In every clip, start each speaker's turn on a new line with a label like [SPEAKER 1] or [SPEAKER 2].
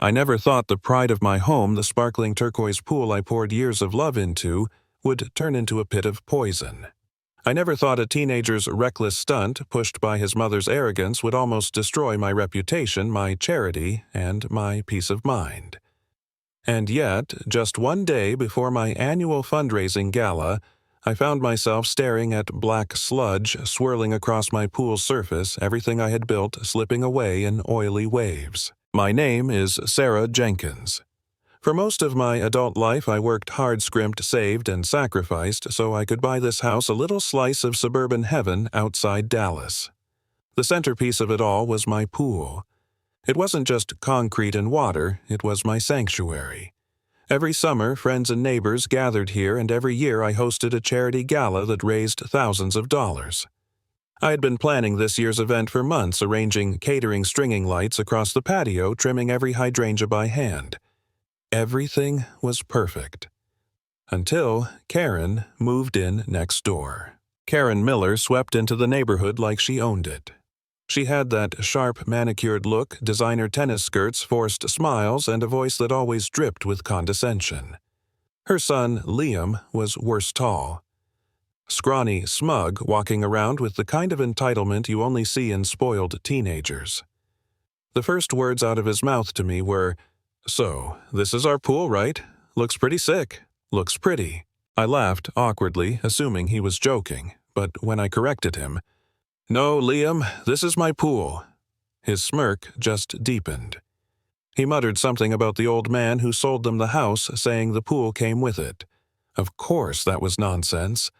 [SPEAKER 1] I never thought the pride of my home, the sparkling turquoise pool I poured years of love into, would turn into a pit of poison. I never thought a teenager's reckless stunt, pushed by his mother's arrogance, would almost destroy my reputation, my charity, and my peace of mind. And yet, just one day before my annual fundraising gala, I found myself staring at black sludge swirling across my pool's surface, everything I had built slipping away in oily waves. My name is Sarah Jenkins. For most of my adult life, I worked hard, scrimped, saved, and sacrificed so I could buy this house, a little slice of suburban heaven outside Dallas. The centerpiece of it all was my pool. It wasn't just concrete and water, it was my sanctuary. Every summer, friends and neighbors gathered here, and every year I hosted a charity gala that raised thousands of dollars. I had been planning this year's event for months, arranging catering stringing lights across the patio, trimming every hydrangea by hand. Everything was perfect. Until Karen moved in next door. Karen Miller swept into the neighborhood like she owned it. She had that sharp, manicured look, designer tennis skirts, forced smiles, and a voice that always dripped with condescension. Her son, Liam, was worse tall. Scrawny, smug, walking around with the kind of entitlement you only see in spoiled teenagers. The first words out of his mouth to me were, "So, this is our pool, right? Looks pretty sick. Looks pretty." I laughed awkwardly, assuming he was joking, but when I corrected him, "No, Liam, this is my pool," his smirk just deepened. He muttered something about the old man who sold them the house, saying the pool came with it. Of course that was nonsense.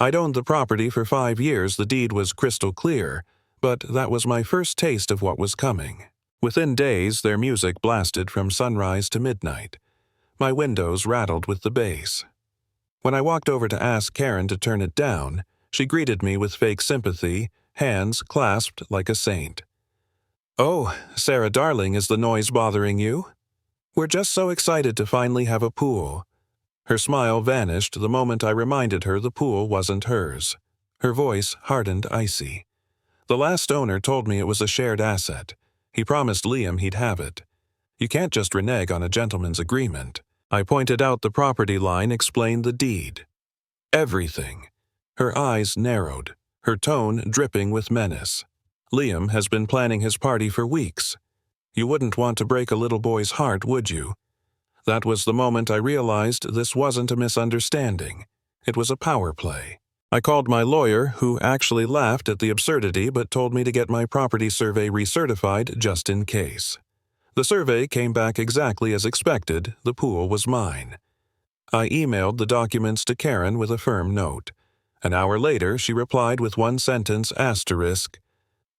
[SPEAKER 1] I'd owned the property for 5 years, the deed was crystal clear, but that was my first taste of what was coming. Within days, their music blasted from sunrise to midnight. My windows rattled with the bass. When I walked over to ask Karen to turn it down, she greeted me with fake sympathy, hands clasped like a saint. "Oh, Sarah darling, is the noise bothering you? We're just so excited to finally have a pool." Her smile vanished the moment I reminded her the pool wasn't hers. Her voice hardened icy. The last owner told me it was a shared asset. He promised Liam he'd have it. You can't just renege on a gentleman's agreement. I pointed out the property line, explained the deed. Everything. Her eyes narrowed, her tone dripping with menace. "Liam has been planning his party for weeks. You wouldn't want to break a little boy's heart, would you?" That was the moment I realized this wasn't a misunderstanding. It was a power play. I called my lawyer, who actually laughed at the absurdity but told me to get my property survey recertified just in case. The survey came back exactly as expected. The pool was mine. I emailed the documents to Karen with a firm note. An hour later, she replied with one sentence asterisk,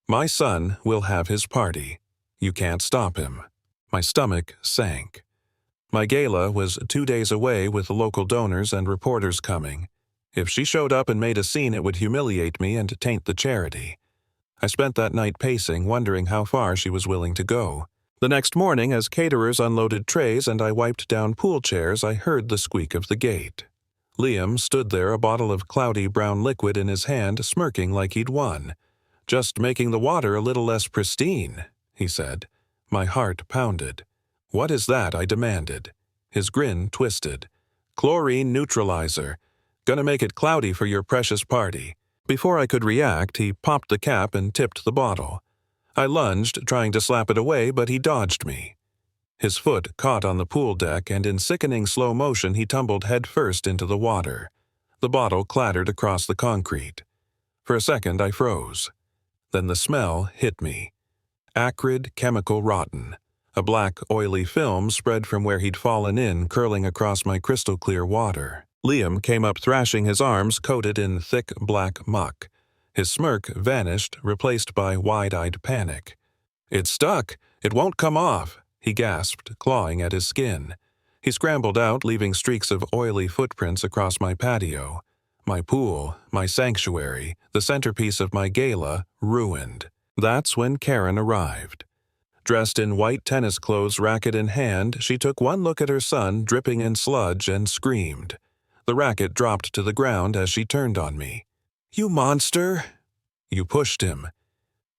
[SPEAKER 1] "My son will have his party. You can't stop him." My stomach sank. My gala was 2 days away with local donors and reporters coming. If she showed up and made a scene, it would humiliate me and taint the charity. I spent that night pacing, wondering how far she was willing to go. The next morning, as caterers unloaded trays and I wiped down pool chairs, I heard the squeak of the gate. Liam stood there, a bottle of cloudy brown liquid in his hand, smirking like he'd won. "Just making the water a little less pristine," he said. My heart pounded. "What is that?" I demanded. His grin twisted. "Chlorine neutralizer. Gonna make it cloudy for your precious party." Before I could react, he popped the cap and tipped the bottle. I lunged, trying to slap it away, but he dodged me. His foot caught on the pool deck, and in sickening slow motion he tumbled headfirst into the water. The bottle clattered across the concrete. For a second I froze. Then the smell hit me. Acrid, chemical rotten. A black, oily film spread from where he'd fallen in, curling across my crystal-clear water. Liam came up thrashing his arms coated in thick black muck. His smirk vanished, replaced by wide-eyed panic. "It's stuck! It won't come off!" he gasped, clawing at his skin. He scrambled out, leaving streaks of oily footprints across my patio. My pool, my sanctuary, the centerpiece of my gala, ruined. That's when Karen arrived. Dressed in white tennis clothes, racket in hand, she took one look at her son, dripping in sludge, and screamed. The racket dropped to the ground as she turned on me. "You monster!" "You pushed him.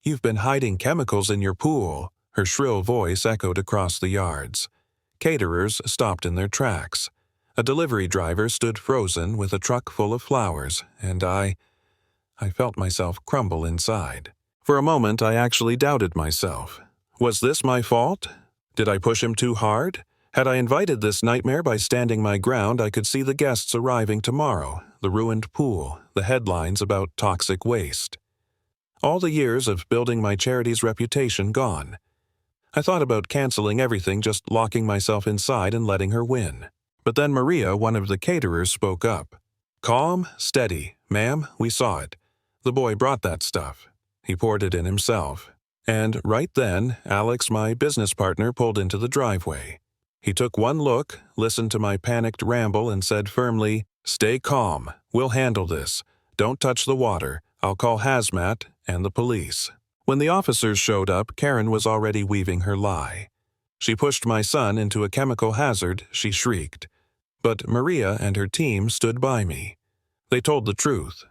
[SPEAKER 1] You've been hiding chemicals in your pool." Her shrill voice echoed across the yards. Caterers stopped in their tracks. A delivery driver stood frozen with a truck full of flowers, and I felt myself crumble inside. For a moment, I actually doubted myself. Was this my fault? Did I push him too hard? Had I invited this nightmare by standing my ground, I could see the guests arriving tomorrow, the ruined pool, the headlines about toxic waste. All the years of building my charity's reputation gone. I thought about canceling everything, just locking myself inside and letting her win. But then Maria, one of the caterers, spoke up. Calm, steady. Ma'am, we saw it. The boy brought that stuff. He poured it in himself. And right then, Alex, my business partner, pulled into the driveway. He took one look, listened to my panicked ramble, and said firmly, Stay calm. We'll handle this. Don't touch the water. I'll call hazmat and the police. When the officers showed up, Karen was already weaving her lie. She pushed my son into a chemical hazard, she shrieked. But Maria and her team stood by me. They told the truth.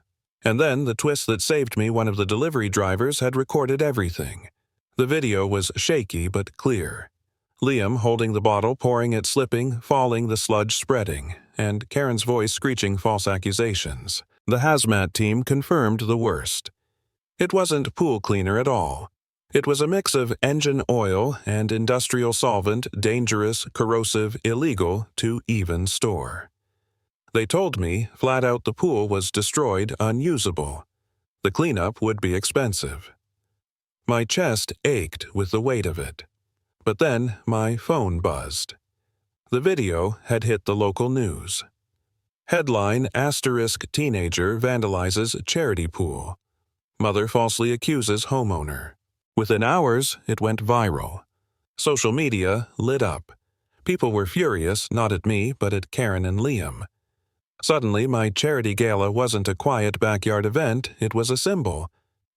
[SPEAKER 1] And then, the twist that saved me, one of the delivery drivers had recorded everything. The video was shaky but clear. Liam holding the bottle, pouring it, slipping, falling, the sludge spreading, and Karen's voice screeching false accusations. The hazmat team confirmed the worst. It wasn't pool cleaner at all. It was a mix of engine oil and industrial solvent, dangerous, corrosive, illegal, to even store. They told me, flat out, the pool was destroyed, unusable. The cleanup would be expensive. My chest ached with the weight of it. But then my phone buzzed. The video had hit the local news. Headline: *Teenager vandalizes charity pool. Mother falsely accuses homeowner. Within hours, it went viral. Social media lit up. People were furious, not at me, but at Karen and Liam. Suddenly, my charity gala wasn't a quiet backyard event, it was a symbol.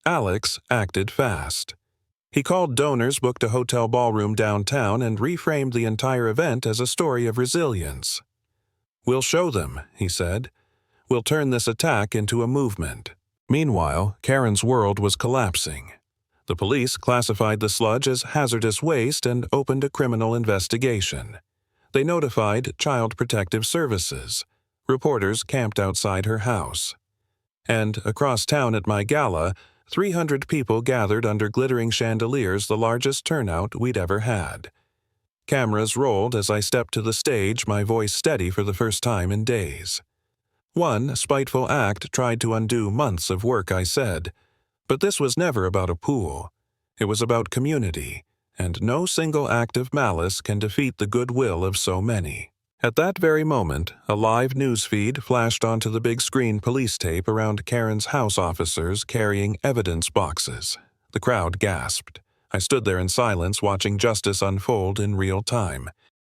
[SPEAKER 1] Alex acted fast. He called donors, booked a hotel ballroom downtown, and reframed the entire event as a story of resilience. We'll show them, he said. We'll turn this attack into a movement. Meanwhile, Karen's world was collapsing. The police classified the sludge as hazardous waste and opened a criminal investigation. They notified Child Protective Services. Reporters camped outside her house. And across town at my gala, 300 people gathered under glittering chandeliers, the largest turnout we'd ever had. Cameras rolled as I stepped to the stage, my voice steady for the first time in days. One spiteful act tried to undo months of work, I said. But this was never about a pool. It was about community, and no single act of malice can defeat the goodwill of so many. At that very moment, a live news feed flashed onto the big screen police tape around Karen's house, officers carrying evidence boxes. The crowd gasped. I stood there in silence, watching justice unfold in real time.